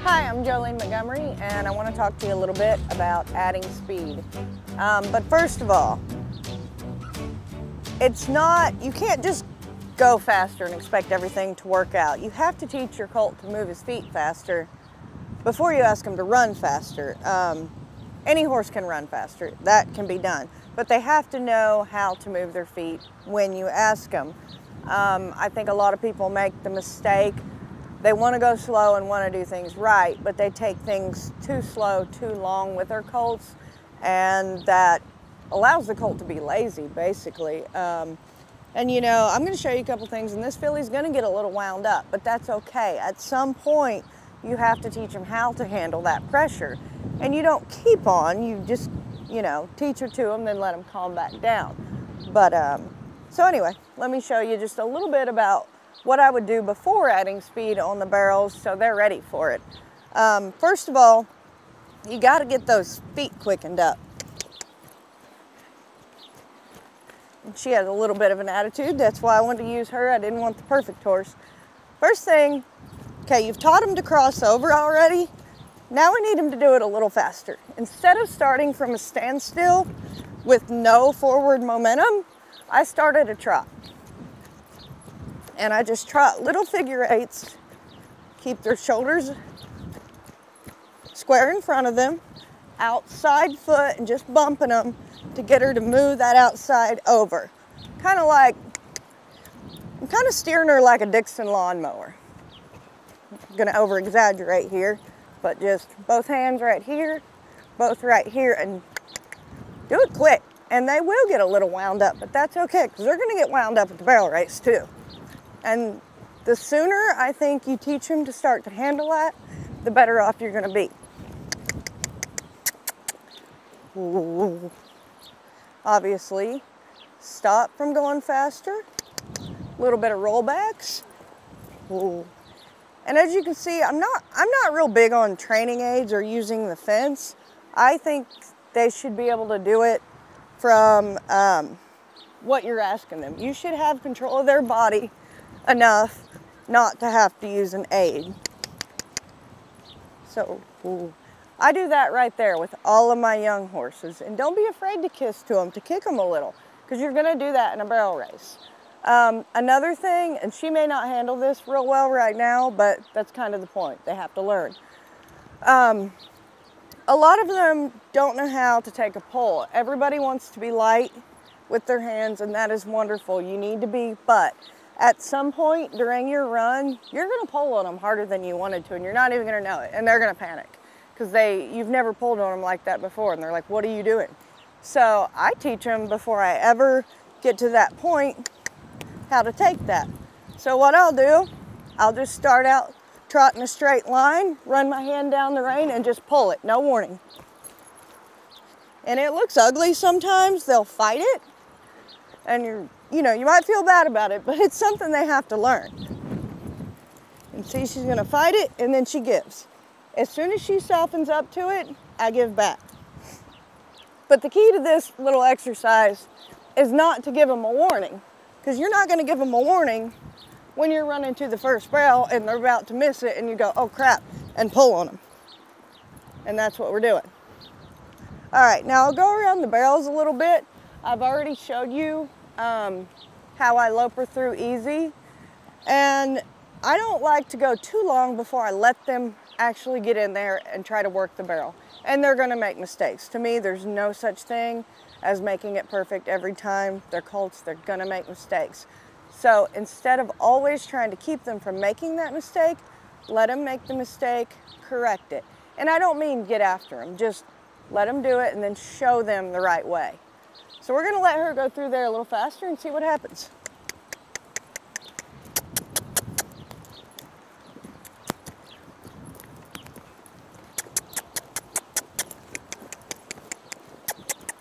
Hi, I'm Jolene Montgomery, and I want to talk to you a little bit about adding speed. But first of all, you can't just go faster and expect everything to work out. You have to teach your colt to move his feet faster before you ask him to run faster. Any horse can run faster, that can be done, but they have to know how to move their feet when you ask them. I think a lot of people make the mistake. They want to go slow and want to do things right, but they take things too slow, too long with their colts, and that allows the colt to be lazy, basically. And you know, I'm going to show you a couple things, and this filly's going to get a little wound up, but that's okay. At some point, you have to teach him how to handle that pressure. And you don't keep on, you just, you know, teach her to him, then let him calm back down. But, so anyway, let me show you just a little bit about what I would do before adding speed on the barrels so they're ready for it. First of all, you got to get those feet quickened up. And she has a little bit of an attitude. That's why I wanted to use her. I didn't want the perfect horse. First thing, okay, you've taught him to cross over already. Now we need him to do it a little faster. Instead of starting from a standstill with no forward momentum, I started a trot. And I just trot little figure eights, keep their shoulders square in front of them, outside foot, and just bumping them to get her to move that outside over. Kind of like, I'm kind of steering her like a Dixon lawnmower. I'm gonna over exaggerate here, but just both hands right here, both right here, and do it quick. And they will get a little wound up, but that's okay, because they're gonna get wound up at the barrel race too. And the sooner I think you teach them to start to handle that, the better off you're going to be. Ooh. Obviously, stop from going faster. A little bit of rollbacks. Ooh. And as you can see, I'm not real big on training aids or using the fence. I think they should be able to do it from what you're asking them. You should have control of their body enough not to have to use an aid. So I do that right there with all of my young horses. And don't be afraid to kiss to them, to kick them a little, because you're going to do that in a barrel race. Another thing, and she may not handle this real well right now, but that's kind of the point. They have to learn. A lot of them don't know how to take a pull. Everybody wants to be light with their hands, and that is wonderful. You need to be, but at some point during your run, you're going to pull on them harder than you wanted to, and you're not even going to know it, and they're going to panic because you've never pulled on them like that before, and they're like, what are you doing? So I teach them before I ever get to that point how to take that. So what I'll do, I'll just start out trotting a straight line, run my hand down the rein, and just pull it, no warning. And it looks ugly sometimes. They'll fight it, and you know, you might feel bad about it, but it's something they have to learn. And see, she's gonna fight it, and then she gives. As soon as she softens up to it, I give back. But the key to this little exercise is not to give them a warning, because you're not gonna give them a warning when you're running to the first barrel and they're about to miss it, and you go, oh crap, and pull on them. And that's what we're doing. All right, now I'll go around the barrels a little bit. I've already showed you how I lope her through easy, and I don't like to go too long before I let them actually get in there and try to work the barrel, and they're going to make mistakes. To me, there's no such thing as making it perfect every time. They're colts, they're going to make mistakes. So instead of always trying to keep them from making that mistake, let them make the mistake, correct it. And I don't mean get after them, just let them do it and then show them the right way. So we're going to let her go through there a little faster and see what happens.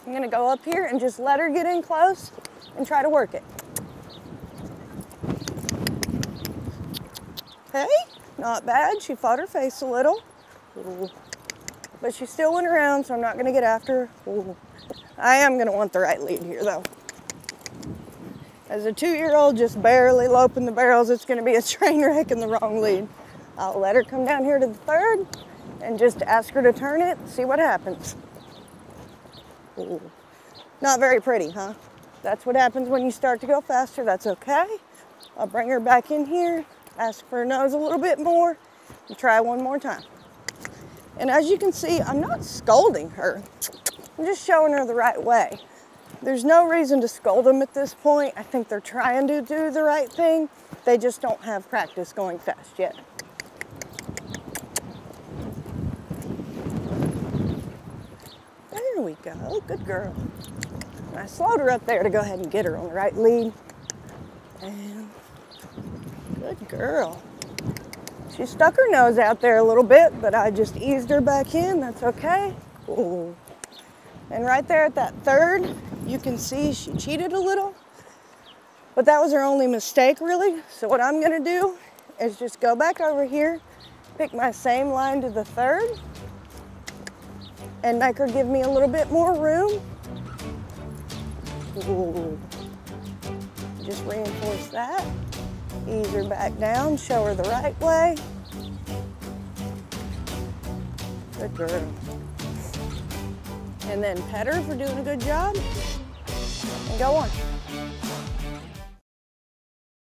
I'm going to go up here and just let her get in close and try to work it. Okay, not bad. She fought her face a little. But she still went around, so I'm not going to get after her. I am going to want the right lead here, though. As a 2-year-old just barely loping the barrels, it's going to be a train wreck in the wrong lead. I'll let her come down here to the third and just ask her to turn it, see what happens. Ooh. Not very pretty, huh? That's what happens when you start to go faster. That's okay. I'll bring her back in here, ask for her nose a little bit more, and try one more time. And as you can see, I'm not scolding her. I'm just showing her the right way. There's no reason to scold them at this point. I think they're trying to do the right thing. They just don't have practice going fast yet. There we go, good girl. I slowed her up there to go ahead and get her on the right lead. And good girl. She stuck her nose out there a little bit, but I just eased her back in, that's okay. Ooh. And right there at that third, you can see she cheated a little, but that was her only mistake really. So what I'm gonna do is just go back over here, pick my same line to the third, and make her give me a little bit more room. Ooh. Just reinforce that. Ease her back down, show her the right way. Good girl. And then pet her for doing a good job, and go on.